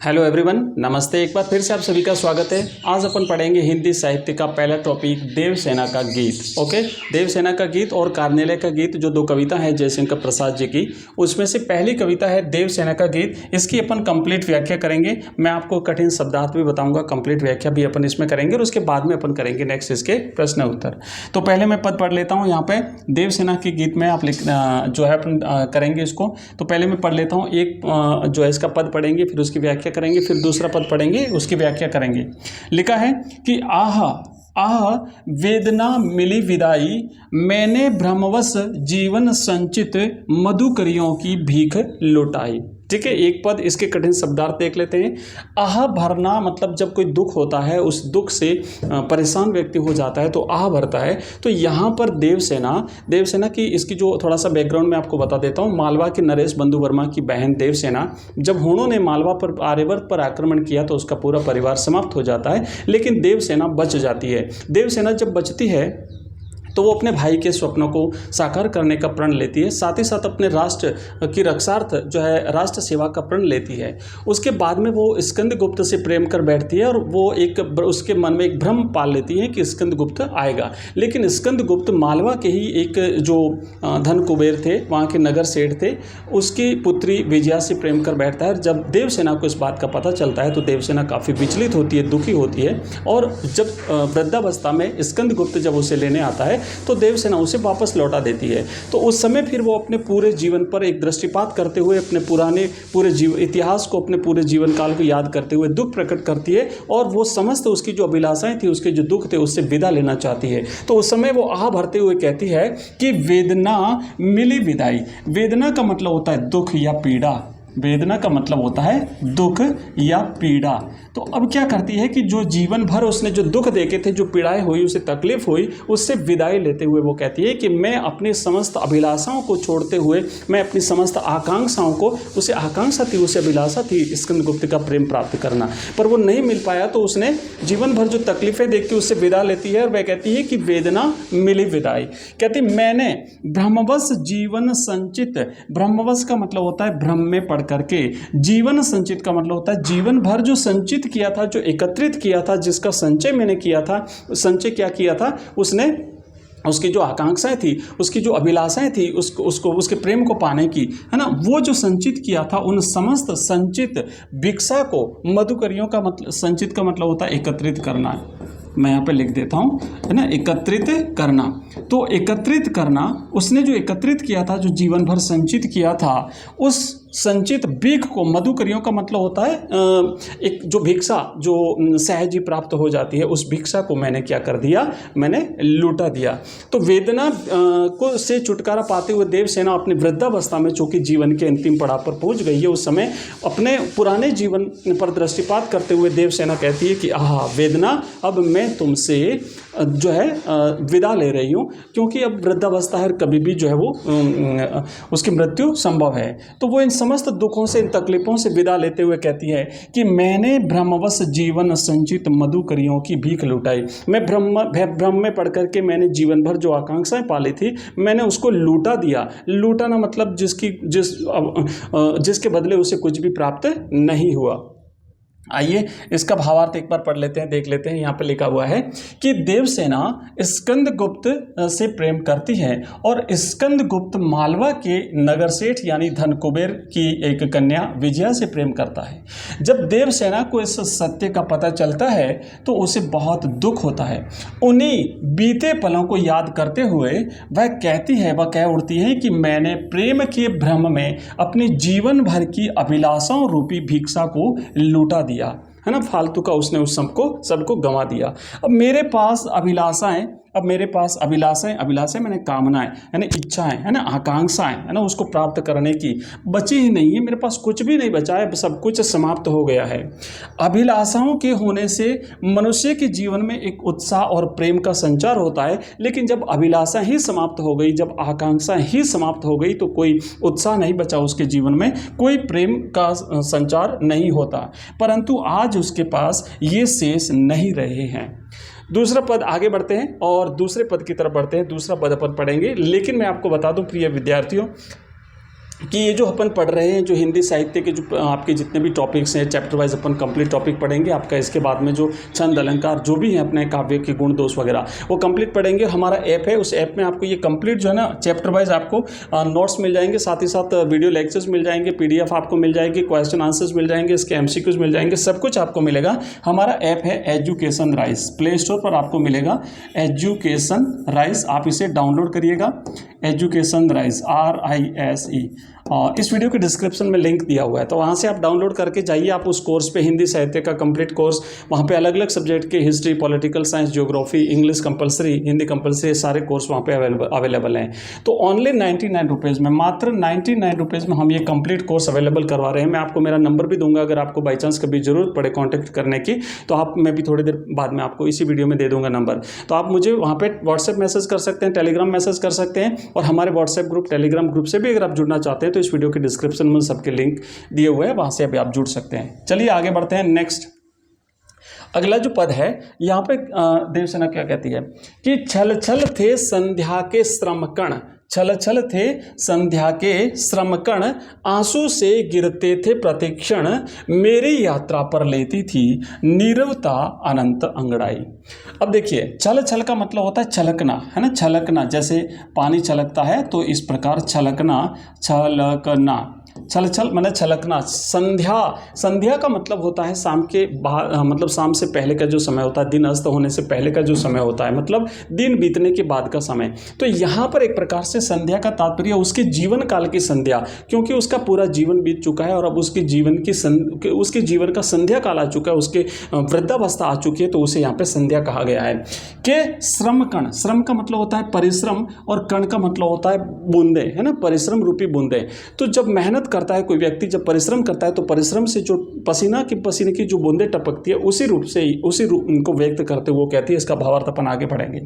Hello everyone, नमस्ते। एक बार फिर से आप सभी का स्वागत है। आज अपन पढ़ेंगे हिंदी साहित्य का पहला टॉपिक देवसेना का गीत। ओके, देवसेना का गीत और कार्नेले का गीत, जो दो कविता है जयशंकर प्रसाद जी की, उसमें से पहली कविता है देवसेना का गीत। इसकी अपन कंप्लीट व्याख्या करेंगे। मैं आपको कठिन शब्दार्थ भी बताऊंगा, कंप्लीट व्याख्या भी अपन इसमें करेंगे और उसके बाद में अपन करेंगे नेक्स्ट इसके प्रश्न उत्तर। तो पहले मैं पद पढ़ लेता हूँ। यहाँ पे देवसेना के गीत में आप जो है अपन करेंगे इसको। तो पहले मैं पढ़ लेता हूँ। एक जो है इसका पद पढ़ेंगे, फिर उसकी व्याख्या करेंगे, फिर दूसरा पद पढ़ेंगे, उसकी व्याख्या करेंगे। लिखा है कि आह आह वेदना मिली विदाई, मैंने भ्रमवश जीवन संचित मधुकरियों की भीख लुटाई। ठीक है, एक पद इसके कठिन शब्दार्थ देख लेते हैं। आह भरना मतलब जब कोई दुख होता है, उस दुख से परेशान व्यक्ति हो जाता है तो आह भरता है। तो यहाँ पर देवसेना की इसकी जो थोड़ा सा बैकग्राउंड में आपको बता देता हूँ। मालवा के नरेश बंधु वर्मा की बहन देवसेना, जब हुणों ने मालवा पर आर्यवर्त पर आक्रमण किया तो उसका पूरा परिवार समाप्त हो जाता है, लेकिन देवसेना बच जाती है। देवसेना जब बचती है तो वो अपने भाई के स्वप्नों को साकार करने का प्रण लेती है, साथ ही साथ अपने राष्ट्र की रक्षार्थ जो है राष्ट्र सेवा का प्रण लेती है। उसके बाद में वो स्कंदगुप्त से प्रेम कर बैठती है और वो उसके मन में एक भ्रम पाल लेती है कि स्कंदगुप्त आएगा। लेकिन स्कंदगुप्त मालवा के ही एक जो धन कुबेर थे, वहाँ के नगर सेठ थे, उसकी पुत्री विजया से प्रेम कर बैठता है। जब देवसेना को इस बात का पता चलता है तो देवसेना काफ़ी विचलित होती है, दुखी होती है। और जब वृद्धावस्था में स्कंदगुप्त जब उसे लेने आता है तो देवसेना उसे वापस लौटा देती है। तो उस समय फिर वो अपने पूरे जीवन पर एक दृष्टिपात करते हुए अपने पूरे इतिहास को, अपने पूरे जीवन काल को याद करते हुए दुख प्रकट करती है और वो समस्त उसकी जो अभिलाषाएं थी, उसके जो दुख थे, उससे विदा लेना चाहती है। तो उस समय वो आह भरते हुए कहती है कि वेदना मिली विदाई। वेदना का मतलब होता है दुख या पीड़ा। वेदना का मतलब होता है दुख या पीड़ा। तो अब क्या करती है कि जो जीवन भर उसने जो दुख देखे थे, जो पीड़ाएं हुई, उसे तकलीफ हुई, उससे विदाई लेते हुए वो कहती है कि मैं अपनी समस्त अभिलाषाओं को छोड़ते हुए, मैं अपनी समस्त आकांक्षाओं को, उसे आकांक्षा थी, उसे अभिलाषा थी स्कंदगुप्त का प्रेम प्राप्त करना, पर वो नहीं मिल पाया। तो उसने जीवन भर जो तकलीफें देख के उससे विदा लेती है और वह कहती है कि वेदना मिली विदाई। कहती मैंने भ्रमवश जीवन संचित, भ्रमवश का मतलब होता है भ्रम में पड़ करके, जीवन संचित का मतलब होता है जीवन भर जो संचित किया था, जो एकत्रित किया था, जिसका संचय मैंने किया था। संचय क्या किया था उसने? उसकी जो आकांक्षाएं थी, उसकी जो अभिलाषाएं थी, उसको उसके प्रेम को पाने की, है ना, वो जो संचित किया था, उन समस्त संचित भिक्षा को, मधुकरियों का मतलब, संचित का मतलब होता है एकत्रित करना है। मैं यहाँ पे लिख देता हूँ, है ना, एकत्रित करना। तो एकत्रित करना, उसने जो एकत्रित किया था, जो जीवन भर संचित किया था, उस संचित भीख को, मधुकरियों का मतलब होता है एक जो भिक्षा जो सहज ही प्राप्त हो जाती है, उस भिक्षा को मैंने क्या कर दिया? मैंने लूटा दिया। तो वेदना को से छुटकारा पाते हुए देवसेना अपनी वृद्धावस्था में, चूंकि जीवन के अंतिम पड़ाव पर पहुंच गई है, उस समय अपने पुराने जीवन पर दृष्टिपात करते हुए देवसेना कहती है कि आह वेदना, अब मैं तुमसे जो है विदा ले रही हूँ, क्योंकि अब वृद्धावस्था है, कभी भी जो है वो उसकी मृत्यु संभव है। तो वो इन समस्त दुखों से, इन तकलीफों से विदा लेते हुए कहती है कि मैंने भ्रमवश जीवन संचित मधुकरियों की भीख लुटाई। मैं भ्रम में पड़ करके मैंने जीवन भर जो आकांक्षाएं पाली थी, मैंने उसको लूटा दिया। लूटाना मतलब जिसके बदले उसे कुछ भी प्राप्त नहीं हुआ। आइए इसका भावार्थ एक बार पढ़ लेते हैं, देख लेते हैं। यहाँ पे लिखा हुआ है कि देवसेना स्कंदगुप्त से प्रेम करती है और स्कंदगुप्त मालवा के नगर सेठ यानी धन कुबेर की एक कन्या विजया से प्रेम करता है। जब देवसेना को इस सत्य का पता चलता है तो उसे बहुत दुख होता है। उन्हीं बीते पलों को याद करते हुए वह कह उठती है कि मैंने प्रेम के भ्रम में अपनी जीवन भर की अभिलाषाओं रूपी भिक्षा को लूटा दिया, है ना, फालतू का उसने उस सबको गंवा दिया। अब मेरे पास अभिलाषाएं मैंने कामनाएं, यानी इच्छाएं, है ना, आकांक्षाएं, है ना, उसको प्राप्त करने की बची ही नहीं है। मेरे पास कुछ भी नहीं बचा है, सब कुछ समाप्त हो गया है। अभिलाषाओं के होने से मनुष्य के जीवन में एक उत्साह और प्रेम का संचार होता है, लेकिन जब अभिलाषा ही समाप्त हो गई, जब आकांक्षा ही समाप्त हो गई, तो कोई उत्साह नहीं बचा उसके जीवन में, कोई प्रेम का संचार नहीं होता। परंतु आज उसके पास ये शेष नहीं रहे हैं। दूसरा पद आगे बढ़ते हैं और दूसरे पद की तरफ बढ़ते हैं। दूसरा पद अपन पढ़ेंगे, लेकिन मैं आपको बता दूं प्रिय विद्यार्थियों, कि ये जो अपन पढ़ रहे हैं, जो हिंदी साहित्य के जो आपके जितने भी टॉपिक्स हैं, चैप्टर वाइज अपन कंप्लीट टॉपिक पढ़ेंगे। आपका इसके बाद में जो छंद अलंकार जो भी है अपने काव्य के गुण दोष वगैरह वो कंप्लीट पढ़ेंगे। हमारा ऐप है, उस ऐप में आपको ये कंप्लीट जो है ना चैप्टर वाइज आपको नोट्स मिल जाएंगे, साथ ही साथ वीडियो लेक्चर्स मिल जाएंगे, PDF आपको मिल जाएगी, क्वेश्चन आंसर्स मिल जाएंगे, इसके MCQs मिल जाएंगे, सब कुछ आपको मिलेगा। हमारा ऐप है एजुकेशन राइज, प्ले स्टोर पर आपको मिलेगा एजुकेशन राइज, आप इसे डाउनलोड करिएगा, एजुकेशन राइज RISE। इस वीडियो के डिस्क्रिप्शन में लिंक दिया हुआ है, तो वहाँ से आप डाउनलोड करके जाइए। आप उस कोर्स पे, हिंदी साहित्य का कंप्लीट कोर्स, वहाँ पे अलग अलग सब्जेक्ट के history, political science, geography, English compulsory, Hindi compulsory, सारे कोर्स वहाँ पे अवेलेबल हैं। तो ओनली 99 रुपीज़ में, मात्र 99 रुपीज़ में हम ये कंप्लीट कोर्स अवेलेबल करवा रहे हैं। मैं आपको मेरा नंबर भी दूंगा, अगर आपको बाई चांस कभी जरूरत पड़े कॉन्टैक्ट करने की, तो आप, मैं भी थोड़ी देर बाद में आपको इसी वीडियो में दे दूंगा नंबर, तो आप मुझे वहाँ पर व्हाट्सएप मैसेज कर सकते हैं, टेलीग्राम मैसेज कर सकते हैं, और हमारे व्हाट्सएप ग्रुप, टेलीग्राम ग्रुप से भी अगर आप जुड़ना चाहते हैं तो इस वीडियो के डिस्क्रिप्शन में सबके लिंक दिए हुए हैं, वहां से अभी आप जुड़ सकते हैं। चलिए आगे बढ़ते हैं। नेक्स्ट अगला जो पद है यहाँ पे देवसेना क्या कहती है कि छल छल थे संध्या के श्रम कण, छल छल थे संध्या के श्रम कण, आंसू से गिरते थे प्रतिक्षण, मेरी यात्रा पर लेती थी नीरवता अनंत अंगड़ाई। अब देखिए, छल छल का मतलब होता है छलकना, है ना, छलकना, जैसे पानी छलकता है तो इस प्रकार छलकना, छलकना, छल छल माने छलकना। संध्या, संध्या का मतलब होता है शाम के मतलब शाम से पहले का जो समय होता है, दिन अस्त होने से पहले का जो समय होता है, मतलब दिन बीतने के बाद का समय। तो यहाँ पर एक प्रकार से संध्या का तात्पर्य उसके जीवन काल की संध्या, क्योंकि उसका पूरा जीवन बीत चुका है और अब उसके जीवन की उसके जीवन का संध्या काल आ चुका है, उसके वृद्धावस्था आ चुकी है, तो उसे यहाँ पे संध्या कहा गया है। के श्रम कण, श्रम का मतलब होता है परिश्रम और कण का मतलब होता है बूंदे, है ना, परिश्रम रूपी बूंदे। तो जब मेहनत करता है कोई व्यक्ति, जब परिश्रम करता है तो परिश्रम से जो पसीने की जो बूंदें टपकती है, उसी रूप से उसी रूप उनको व्यक्त करते हुए वो कहती है, इसका भावार्थ अपन आगे पढ़ेंगे।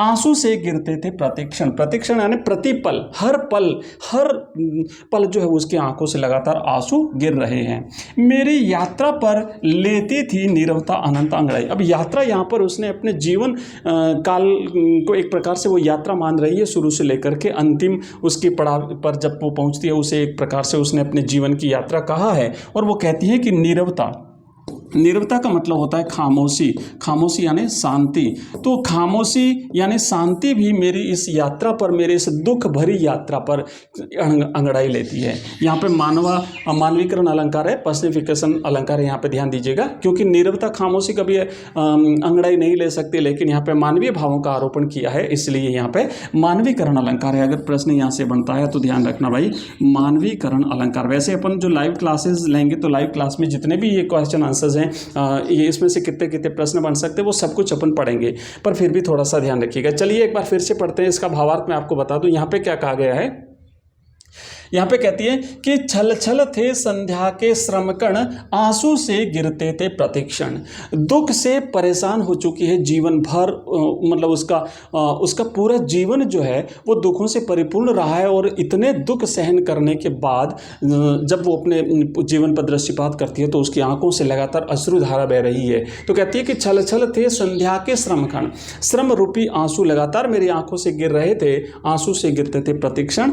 आंसू से गिरते थे प्रतिक्षण, प्रतिक्षण यानी प्रतिपल, हर पल जो है उसकी आंखों से लगातार आंसू गिर रहे हैं। मेरी यात्रा पर लेती थी नीरवता अनंत अंगड़ाई। अब यात्रा यहाँ पर उसने अपने जीवन काल को एक प्रकार से वो यात्रा मान रही है, शुरू से लेकर के अंतिम उसकी पड़ाव पर जब वो पहुंचती है, उसे एक प्रकार से उसने अपने जीवन की यात्रा कहा है। और वो कहती है कि नीरवता, नीरवता का मतलब होता है खामोशी, खामोशी यानी शांति। तो खामोशी यानी शांति भी मेरी इस यात्रा पर, मेरे इस दुख भरी यात्रा पर अंगड़ाई लेती है। यहाँ पे मानवीकरण अलंकार है, पर्सनिफिकेशन अलंकार है, यहाँ पे ध्यान दीजिएगा, क्योंकि नीरवता खामोशी कभी अंगड़ाई नहीं ले सकती, लेकिन यहाँ पे मानवीय भावों का आरोपण किया है, इसलिए यहाँ पे मानवीकरण अलंकार है। अगर प्रश्न यहाँ से बनता है तो ध्यान रखना भाई, मानवीकरण अलंकार। वैसे अपन जो लाइव क्लासेस लेंगे तो लाइव क्लास में जितने भी ये क्वेश्चन आंसर्स हैं, ये इसमें से कितने कितने प्रश्न बन सकते हैं वो सब कुछ अपन पढ़ेंगे, पर फिर भी थोड़ा सा ध्यान रखिएगा। चलिए एक बार फिर से पढ़ते हैं, इसका भावार्थ मैं आपको बता दूं। यहाँ पे क्या कहा गया है, यहाँ पे कहती है कि छल छल थे संध्या के श्रमकण, आंसू से गिरते थे प्रतिक्षण। दुख से परेशान हो चुकी है जीवन भर, मतलब उसका पूरा जीवन जो है वो दुखों से परिपूर्ण रहा है, और इतने दुख सहन करने के बाद जब वो अपने जीवन पर दृष्टिपात करती है तो उसकी आंखों से लगातार अश्रुधारा बह रही है। तो कहती है कि छल छल थे संध्या के श्रमकण, श्रम रूपी आंसू लगातार मेरी आंखों से गिर रहे थे, आंसू से गिरते थे प्रतिक्षण,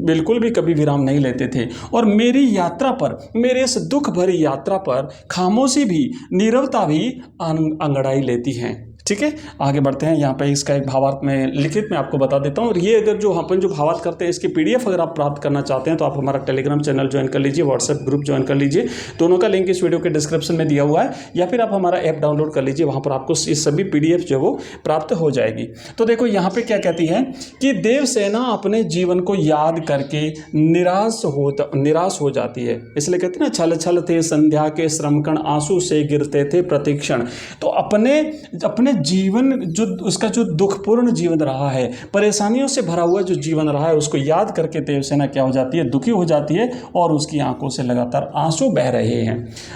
बिल्कुल भी कभी विराम नहीं लेते थे। और मेरी यात्रा पर, मेरे इस दुख भरी यात्रा पर खामोशी भी, नीरवता भी अंगड़ाई लेती हैं। ठीक है, आगे बढ़ते हैं। यहाँ पे इसका एक भावार्थ में लिखित में आपको बता देता हूँ। और ये अगर जो अपन जो भावार्थ करते हैं इसकी PDF अगर आप प्राप्त करना चाहते हैं तो आप हमारा टेलीग्राम चैनल ज्वाइन कर लीजिए, व्हाट्सएप ग्रुप ज्वाइन कर लीजिए, दोनों का लिंक इस वीडियो के डिस्क्रिप्शन में दिया हुआ है, या फिर आप हमारा ऐप डाउनलोड कर लीजिए, वहाँ पर आपको ये सभी PDF जो वो प्राप्त हो जाएगी। तो देखो यहाँ पे क्या कहती है कि देवसेना अपने जीवन को याद करके निराश हो जाती है, इसलिए कहते हैं ना, छल छल थे संध्या के श्रमकण, आंसू से गिरते थे प्रतिक्षण। तो अपने जीवन, जो उसका जो दुखपूर्ण जीवन रहा है, परेशानियों से भरा हुआ जो जीवन रहा है, उसको याद करके देवसेना क्या हो जाती है, दुखी हो जाती है, और उसकी आंखों से लगातार आंसू बह रहे हैं,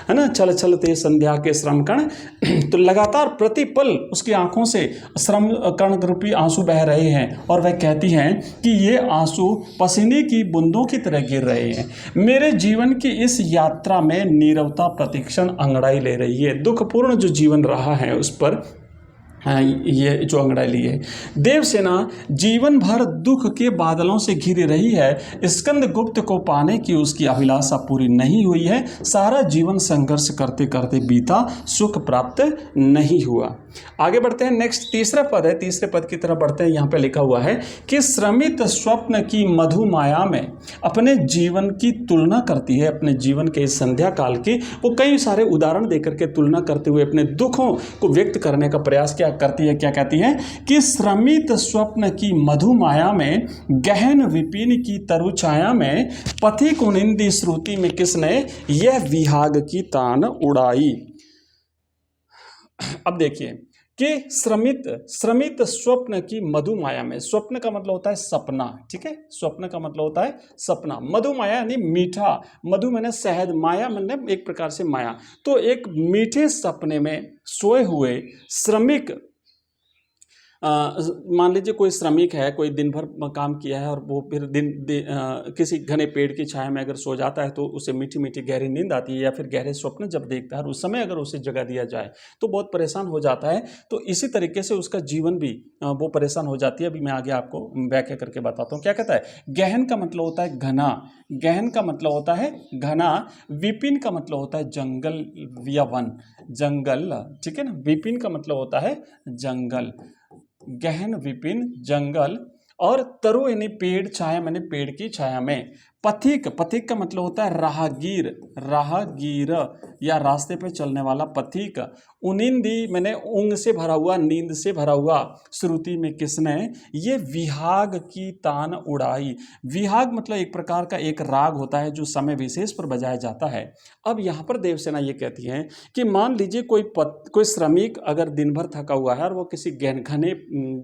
है ना। छल छल थे संध्या के श्रम कण, तो लगातार प्रतिपल उसकी आंखों से श्रम कण रूपी आंसू बह रहे हैं, और वह कहती हैं कि ये आंसू पसीने की बूंदों की तरह गिर रहे हैं। मेरे जीवन की इस यात्रा में नीरवता प्रतिक्षण अंगड़ाई ले रही है। दुखपूर्ण जो जीवन रहा है उस पर ये जो अंगड़ाई है। देवसेना जीवन भर दुख के बादलों से घिरी रही है। स्कंदगुप्त को पाने की उसकी अभिलाषा पूरी नहीं हुई है। सारा जीवन संघर्ष करते करते बीता, सुख प्राप्त नहीं हुआ। आगे बढ़ते हैं, नेक्स्ट तीसरा पद है, तीसरे पद की तरफ बढ़ते हैं। यहाँ पे लिखा हुआ है कि श्रमित स्वप्न की मधुमाया में अपने जीवन की तुलना करती है। अपने जीवन के इस संध्या काल की वो कई सारे उदाहरण देकर के तुलना करते हुए अपने दुखों को व्यक्त करने का प्रयास क्या करती है, क्या कहती है कि श्रमित स्वप्न की मधुमाया में, गहन विपिन की तरु छाया में, पथिक उनिंदी श्रुति में किसने यह विहाग की तान उड़ाई। अब देखिए कि श्रमित स्वप्न की मधुमाया में, स्वप्न का मतलब होता है सपना, ठीक है, स्वप्न का मतलब होता है सपना, मधुमाया यानी मीठा, मधु मैंने शहद, माया मैंने एक प्रकार से माया, तो एक मीठे सपने में सोए हुए श्रमिक, मान लीजिए कोई श्रमिक है, कोई दिन भर काम किया है और वो फिर किसी घने पेड़ की छाया में अगर सो जाता है तो उसे मीठी मीठी गहरी नींद आती है, या फिर गहरे स्वप्न जब देखता है और उस समय अगर उसे जगा दिया जाए तो बहुत परेशान हो जाता है। तो इसी तरीके से उसका जीवन भी वो परेशान हो जाती है। अभी मैं आगे आपको व्याख्या करके बताता हूँ। क्या कहता है, गहन का मतलब होता है घना, गहन का मतलब होता है घना, विपिन का मतलब होता है जंगल या वन, जंगल, ठीक है ना, विपिन का मतलब होता है जंगल, गहन विपिन जंगल, और तरु यानी पेड़, छाया मैंने पेड़ की छाया में, पथिक, पथिक का मतलब होता है राहगीर, राहगीर या रास्ते पे चलने वाला पथिक, उनिंदी मैंने ऊंग से भरा हुआ, नींद से भरा हुआ, श्रुति में किसने ये विहाग की तान उड़ाई। विहाग मतलब एक प्रकार का एक राग होता है जो समय विशेष पर बजाया जाता है। अब यहाँ पर देवसेना ये कहती है कि मान लीजिए कोई श्रमिक अगर दिन भर थका हुआ है और वो किसी घने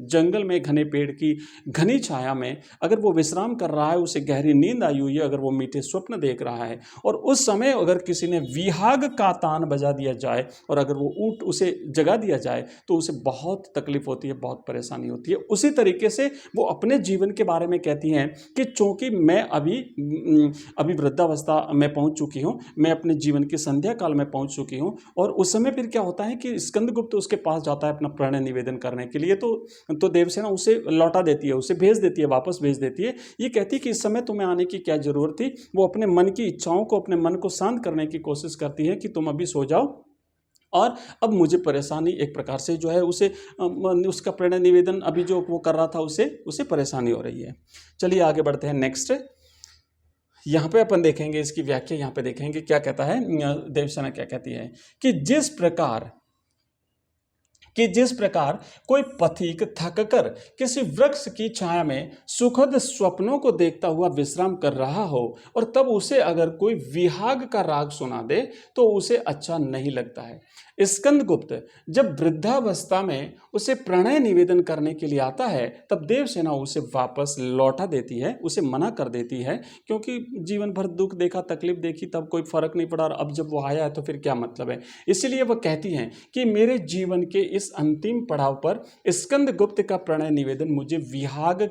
जंगल में, घने पेड़ की घनी छाया में अगर वो विश्राम कर रहा है, उसे गहरी नींद आई हुई है, अगर वो मीठे स्वप्न देख रहा है और उस समय अगर किसी ने विहाग का तान बजा दिया जाए और अगर वो उसे जगा दिया जाए तो उसे बहुत तकलीफ होती है, बहुत परेशानी होती है। उसी तरीके से वो अपने जीवन के बारे में कहती हैं कि चूंकि मैं अभी वृद्धावस्था में पहुंच चुकी हूं, मैं अपने जीवन की संध्या काल में पहुंच चुकी हूं, और उस समय फिर क्या होता है कि स्कंदगुप्त उसके पास जाता है अपना प्रणय निवेदन करने के लिए, तो देवसेना उसे लौटा देती है, उसे भेज देती है, वापस भेज देती है। ये कहती है कि इस समय तुम्हें आने की क्या जरूरत थी। वो अपने मन की इच्छाओं को, अपने मन को शांत करने की कोशिश करती है कि तुम अभी सो जाओ, और अब मुझे परेशानी एक प्रकार से जो है उसे उसका प्रणय निवेदन अभी जो वो कर रहा था उसे परेशानी हो रही है। चलिए आगे बढ़ते हैं। नेक्स्ट यहाँ पे अपन देखेंगे इसकी व्याख्या, यहाँ पे देखेंगे क्या कहता है देवसेना, क्या कहती है कि जिस प्रकार कोई पथिक थककर किसी वृक्ष की छाया में सुखद स्वप्नों को देखता हुआ विश्राम कर रहा हो और तब उसे अगर कोई विहाग का राग सुना दे तो उसे अच्छा नहीं लगता है। स्कंदगुप्त जब वृद्धावस्था में उसे प्रणय निवेदन करने के लिए आता है तब देवसेना उसे वापस लौटा देती है, उसे मना कर देती है, क्योंकि जीवन भर दुख देखा, तकलीफ देखी, तब कोई फर्क नहीं पड़ा, और अब जब वो आया है तो फिर क्या मतलब है। इसलिए वह कहती हैं कि मेरे जीवन के इस अंतिम पड़ाव पर स्कंदगुप्त का प्रणय निवेदन मुझे विहाग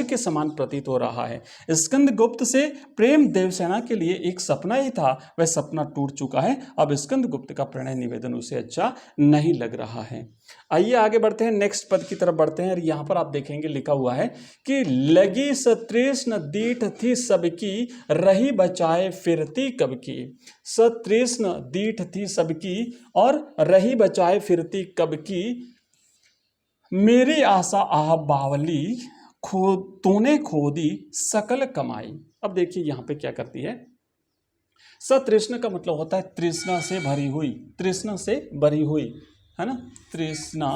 के समान प्रतीत हो रहा है। स्कंदगुप्त से प्रेम देवसेना के लिए एक सपना ही था, वह सपना टूट चुका है। अब स्कंदगुप्त का प्रणय निवेदन उसे अच्छा नहीं लग रहा है। आइए आगे बढ़ते हैं, नेक्स्ट पद की तरफ बढ़ते हैं। और यहाँ पर आप देखेंगे लिखा हुआ है कि लगी सतृष्ण दीठ थी सबकी, रही बचाए फिरती कब की। सतृष्ण दीठ थी सबकी और रही बचाए फिरती कब की, मेरी आशा आह बावली, तूने खोदी सकल कमाई। अब देखिए यहां पे क्या करती है, सतृष्ण का मतलब होता है तृष्णा से भरी हुई, तृष्णा से भरी हुई, है ना, तृष्णा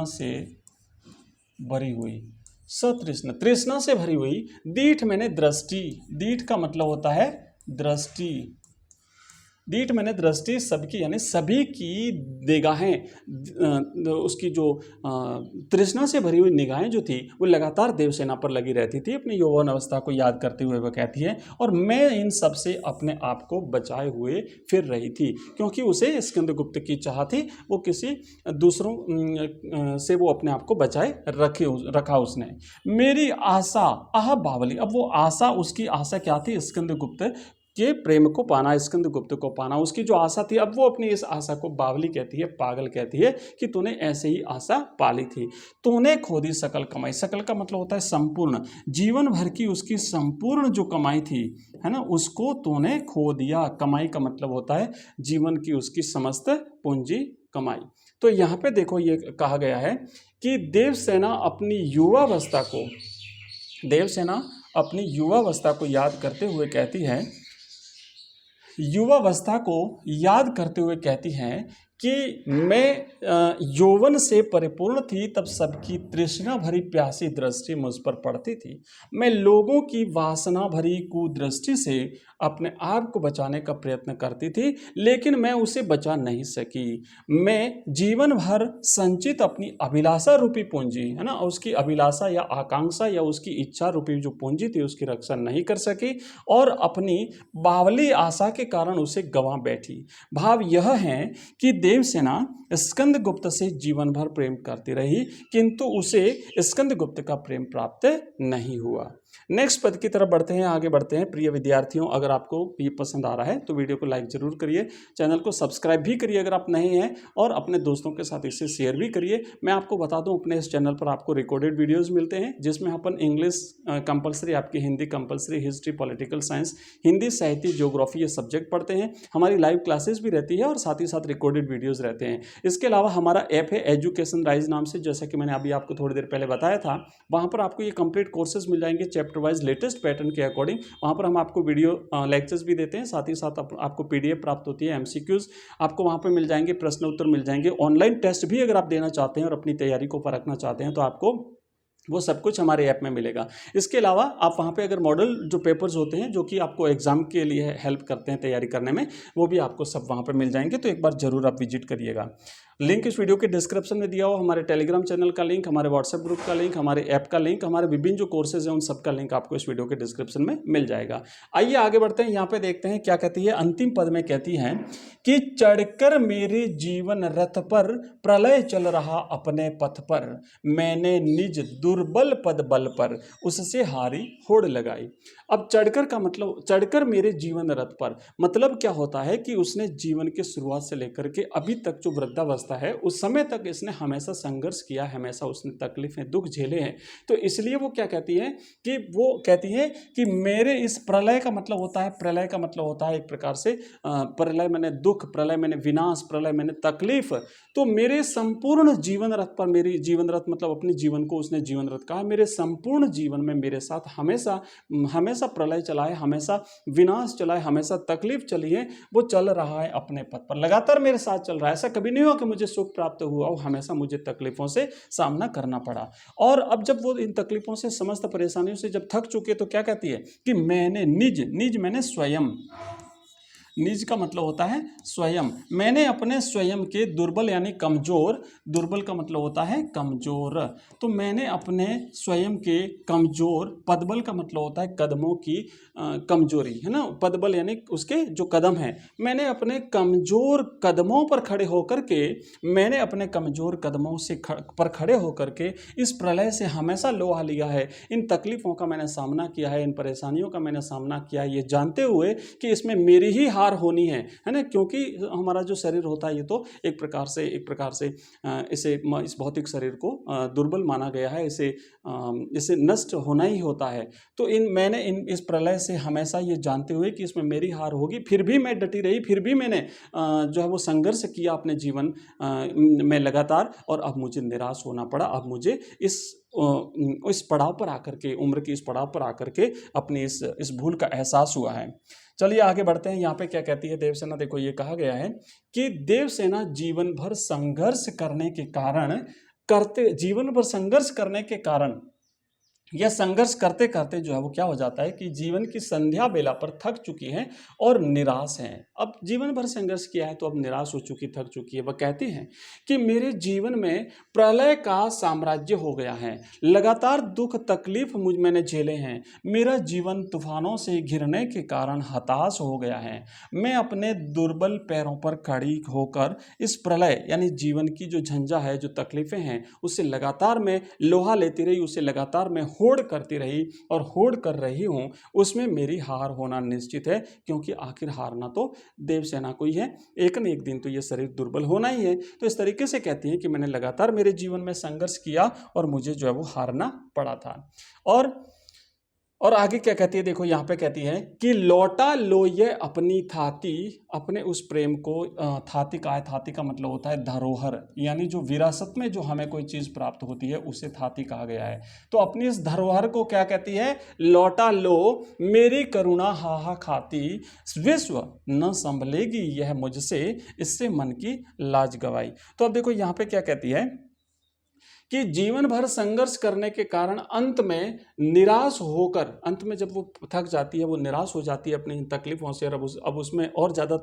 से भरी हुई, सतृष्ण तृष्णा से भरी हुई। दीठ मैंने दृष्टि, दीठ का मतलब होता है दृष्टि, दीठ मैंने दृष्टि सबकी यानी सभी की निगाहें, उसकी जो तृष्णा से भरी हुई निगाहें जो थी वो लगातार देवसेना पर लगी रहती थी, अपनी यौवन अवस्था को याद करते हुए वह कहती है, और मैं इन सब से अपने आप को बचाए हुए फिर रही थी, क्योंकि उसे स्कंदगुप्त की चाह थी, वो किसी दूसरों से वो अपने आप को बचाए रखा उसने। मेरी आशा आह बावली, अब वो आशा, उसकी आशा क्या थी, स्कंदगुप्त कि प्रेम को पाना, स्कंदगुप्त को पाना, उसकी जो आशा थी, अब वो अपनी इस आशा को बावली कहती है, पागल कहती है कि तूने ऐसे ही आशा पाली थी। तूने खो दी सकल कमाई, सकल का मतलब होता है संपूर्ण, जीवन भर की उसकी संपूर्ण जो कमाई थी, है ना, उसको तूने खो दिया। कमाई का मतलब होता है जीवन की उसकी समस्त पूंजी कमाई। तो यहाँ पे देखो ये कहा गया है कि देवसेना अपनी युवावस्था को, देवसेना अपनी युवावस्था को याद करते हुए कहती है, युवावस्था को याद करते हुए कहती हैं कि मैं यौवन से परिपूर्ण थी, तब सबकी तृष्णा भरी प्यासी दृष्टि मुझ पर पड़ती थी। मैं लोगों की वासना भरी कुदृष्टि से अपने आप को बचाने का प्रयत्न करती थी, लेकिन मैं उसे बचा नहीं सकी। मैं जीवन भर संचित अपनी अभिलाषा रूपी पूंजी, है ना, उसकी अभिलाषा या आकांक्षा या उसकी इच्छा रूपी जो पूंजी थी उसकी रक्षा नहीं कर सकी और अपनी बावली आशा के कारण उसे गंवा बैठी। भाव यह है कि देवसेना स्कंदगुप्त से जीवन भर प्रेम करती रही, किंतु उसे स्कंदगुप्त का प्रेम प्राप्त नहीं हुआ। नेक्स्ट पद की तरफ बढ़ते हैं, आगे बढ़ते हैं। प्रिय विद्यार्थियों, अगर आपको ये पसंद आ रहा है तो वीडियो को लाइक जरूर करिए, चैनल को सब्सक्राइब भी करिए अगर आप नए हैं, और अपने दोस्तों के साथ इसे शेयर भी करिए। मैं आपको बता दूं, अपने इस चैनल पर आपको रिकॉर्डेड वीडियोस मिलते हैं जिसमें अपन इंग्लिश कंपलसरी, आपकी Hindi compulsory, history, political science, Hindi, साहित्य, ज्योग्राफी, ये सब्जेक्ट पढ़ते हैं। हमारी लाइव क्लासेस भी रहती है और साथ ही साथ रिकॉर्डेड वीडियोज़ रहते हैं। इसके अलावा हमारा ऐप है एजुकेशन राइज नाम से, जैसा कि मैंने अभी आपको थोड़ी देर पहले बताया था। वहाँ पर आपको ये कंप्लीट कोर्सेज मिल जाएंगे चैप्टर वाइज, लेटेस्ट पैटर्न के अकॉर्डिंग। वहाँ पर हम आपको वीडियो लेक्चर्स भी देते हैं, साथ ही साथ आपको पीडीएफ प्राप्त होती है, एमसीक्यूज आपको वहाँ पर मिल जाएंगे, प्रश्न उत्तर मिल जाएंगे। ऑनलाइन टेस्ट भी अगर आप देना चाहते हैं और अपनी तैयारी को परखना चाहते हैं तो आपको वो सब कुछ हमारे ऐप में मिलेगा। इसके अलावा आप वहाँ पे अगर मॉडल जो पेपर्स होते हैं जो कि आपको एग्जाम के लिए हेल्प करते हैं तैयारी करने में, वो भी आपको सब वहाँ पे मिल जाएंगे। तो एक बार जरूर आप विजिट करिएगा। लिंक इस वीडियो के डिस्क्रिप्शन में दिया हुआ, हमारे टेलीग्राम चैनल का लिंक, हमारे व्हाट्सएप ग्रुप का लिंक, हमारे ऐप का लिंक, हमारे विभिन्न जो कोर्सेज हैं उन सब का लिंक आपको इस वीडियो के डिस्क्रिप्शन में मिल जाएगा। आइए आगे बढ़ते हैं, यहाँ पे देखते हैं क्या कहती है। अंतिम पद में कहती है कि चढ़कर मेरे जीवन रथ पर प्रलय चल रहा अपने पथ पर, मैंने निज दुर्बल पद बल पर उससे हारी होड़ लगाई। अब चढ़कर का मतलब, चढ़कर मेरे जीवन रथ पर मतलब क्या होता है कि उसने जीवन की शुरुआत से लेकर के अभी तक जो वृद्धावस्था है उस समय तक इसने हमेशा संघर्ष किया, हमेशा उसने तकलीफें, दुख झेले हैं। तो इसलिए वो क्या कहती है कि वो कहती है कि मेरे इस प्रलय का मतलब होता है, प्रलय का मतलब होता है एक प्रकार से प्रलय मैंने दुख, प्रलय मैंने विनाश, प्रलय मैंने तकलीफ। तो मेरे संपूर्ण जीवन रथ पर, मेरी जीवन रथ मतलब अपने जीवन को उसने जीवन रथ कहा, मेरे संपूर्ण जीवन में मेरे साथ हमेशा हमेशा प्रलय चला है, हमेशा विनाश चला है, हमेशा तकलीफ चली है। वो चल रहा है अपने पथ पर, लगातार मेरे साथ चल रहा है। ऐसा कभी नहीं हुआ कि मुझे सुख प्राप्त हुआ और हमेशा मुझे तकलीफों से सामना करना पड़ा। और अब जब वो इन तकलीफों से, समस्त परेशानियों से जब थक चुके तो क्या कहती है कि मैंने निज, निज मैंने स्वयं, निज का मतलब होता है स्वयं, मैंने अपने स्वयं के दुर्बल यानी कमजोर, दुर्बल का मतलब होता है कमजोर, तो मैंने अपने स्वयं के कमजोर, पदबल का मतलब होता है कदमों की कमजोरी, है ना, पदबल यानी उसके जो कदम है, मैंने अपने कमजोर कदमों पर खड़े होकर के, मैंने अपने कमजोर कदमों से पर खड़े होकर के इस प्रलय से हमेशा लोहा लिया है। इन तकलीफों का मैंने सामना किया है, इन परेशानियों का मैंने सामना किया है, ये जानते हुए कि इसमें मेरी ही हार होनी है ना, क्योंकि हमारा जो शरीर होता है ये तो एक प्रकार से इसे, इस भौतिक शरीर को दुर्बल माना गया है, इसे नष्ट होना ही होता है। तो मैंने इस प्रलय से हमेशा ये जानते हुए कि इसमें मेरी हार होगी, फिर भी मैं डटी रही, फिर भी मैंने जो है वो संघर्ष किया अपने जीवन में लगातार, और अब मुझे निराश होना पड़ा। अब मुझे इस पड़ाव पर आकर के, उम्र की इस पड़ाव पर आकर के अपनी इस भूल का एहसास हुआ है। चलिए आगे बढ़ते हैं। यहाँ पे क्या कहती है देवसेना, देखो ये कहा गया है कि देवसेना जीवन भर संघर्ष करने के कारण यह संघर्ष करते करते जो है वो क्या हो जाता है कि जीवन की संध्या बेला पर थक चुकी हैं और निराश हैं। अब जीवन भर संघर्ष किया है तो अब निराश हो चुकी, थक चुकी है। वह कहती हैं कि मेरे जीवन में प्रलय का साम्राज्य हो गया है, लगातार दुख तकलीफ मैंने झेले हैं, मेरा जीवन तूफानों से घिरने के कारण हताश हो गया है। मैं अपने दुर्बल पैरों पर खड़ी होकर इस प्रलय यानी जीवन की जो झंझा है, जो तकलीफें हैं, उससे लगातार मैं लोहा लेती रही, उसे लगातार मैं होड़ करती रही और होड़ कर रही हूँ, उसमें मेरी हार होना निश्चित है, क्योंकि आखिर हारना तो देवसेना को ही है। एक न एक दिन तो ये शरीर दुर्बल होना ही है। तो इस तरीके से कहती है कि मैंने लगातार मेरे जीवन में संघर्ष किया और मुझे जो है वो हारना पड़ा था। और आगे क्या कहती है, देखो यहाँ पे कहती है कि लौटा लो ये अपनी थाती, अपने उस प्रेम को, थाती का है, थाती का मतलब होता है धरोहर, यानी जो विरासत में जो हमें कोई चीज प्राप्त होती है उसे थाती कहा गया है। तो अपनी इस धरोहर को क्या कहती है, लौटा लो मेरी करुणा हाहा खाती, विश्व न संभलेगी यह मुझसे, इससे मन की लाज गवाई। तो अब देखो यहाँ पे क्या कहती है कि जीवन भर संघर्ष करने के कारण अंत में निराश होकर, अंत में जब वो थक जाती है, वो निराश हो जाती है अपनी तकलीफों से, और अब उसमें और ज़्यादा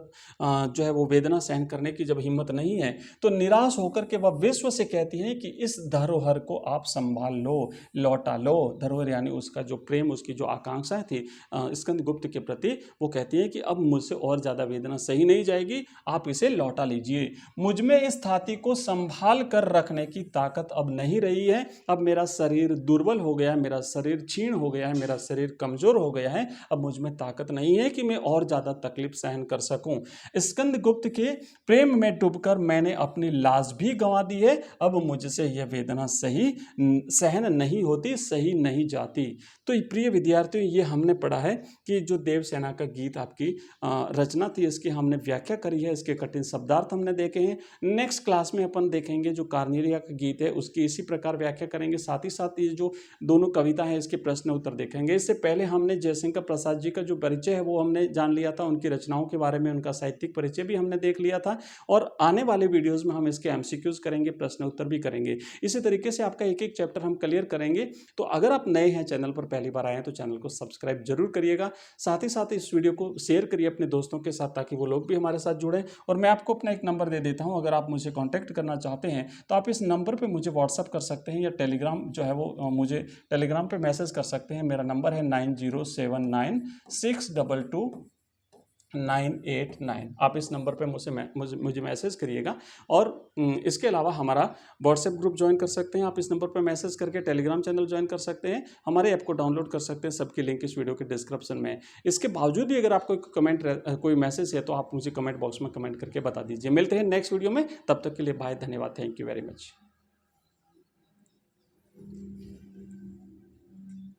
जो है वो वेदना सहन करने की जब हिम्मत नहीं है, तो निराश होकर के वह विश्व से कहती है कि इस धरोहर को आप संभाल लो, लौटा लो। धरोहर यानी उसका जो प्रेम, उसकी जो आकांक्षाएं थी स्कंदगुप्त के प्रति, वो कहती है कि अब मुझसे और ज़्यादा वेदना सही नहीं जाएगी, आप इसे लौटा लीजिए। मुझ में इस थाती को संभाल कर रखने की ताकत अब नहीं रही है, अब मेरा शरीर दुर्बल हो गया है, मेरा शरीर क्षीण हो गया है, मेरा शरीर कमजोर हो गया है, अब मुझ में ताकत नहीं है कि मैं और ज्यादा तकलीफ सहन कर सकूं। स्कंदगुप्त के प्रेम में डूबकर मैंने अपनी लाज भी गंवा दी है, अब मुझसे यह वेदना सहन नहीं होती, सही नहीं जाती। तो प्रिय विद्यार्थियों, ये हमने पढ़ा है कि जो देवसेना का गीत आपकी रचना थी, इसकी हमने व्याख्या करी है, इसके कठिन शब्दार्थ हमने देखे हैं। नेक्स्ट क्लास में अपन देखेंगे जो कार्नेलिया का गीत है उसकी इसी प्रकार व्याख्या करेंगे, साथ ही साथ ये जो दोनों कविता है इसके प्रश्न उत्तर देखेंगे। इससे पहले हमने जयशंकर प्रसाद जी का जो परिचय है वो हमने जान लिया था, उनकी रचनाओं के बारे में, उनका साहित्यिक परिचय भी हमने देख लिया था, और आने वाले वीडियोज में हम इसके एमसीक्यूज करेंगे, प्रश्न उत्तर भी करेंगे। इसी तरीके से आपका एक एक चैप्टर हम क्लियर करेंगे। तो अगर आप नए हैं, चैनल पर पहली बार आए हैं, तो चैनल को सब्सक्राइब जरूर करिएगा, साथ ही साथ इस वीडियो को शेयर करिए अपने दोस्तों के साथ, ताकि वो लोग भी हमारे साथ जुड़े। और मैं आपको अपना एक नंबर दे देता हूं, अगर आप मुझे कांटेक्ट करना चाहते हैं तो आप इस नंबर पे मुझे व्हाट्सअप कर सकते हैं, या टेलीग्राम जो है वो मुझे टेलीग्राम पे मैसेज कर सकते हैं। मेरा नंबर है 9079622989। आप इस नंबर पे मुझे मैसेज करिएगा। और इसके अलावा हमारा व्हाट्सएप ग्रुप ज्वाइन कर सकते हैं, आप इस नंबर पे मैसेज करके टेलीग्राम चैनल ज्वाइन कर सकते हैं, हमारे ऐप को डाउनलोड कर सकते हैं, सबकी लिंक इस वीडियो के डिस्क्रिप्शन में है। इसके बावजूद भी अगर आपको कोई मैसेज है तो आप मुझे कमेंट बॉक्स में कमेंट करके बता दीजिए। मिलते हैं नेक्स्ट वीडियो में, तब तक के लिए बाय, धन्यवाद, थैंक यू वेरी मच।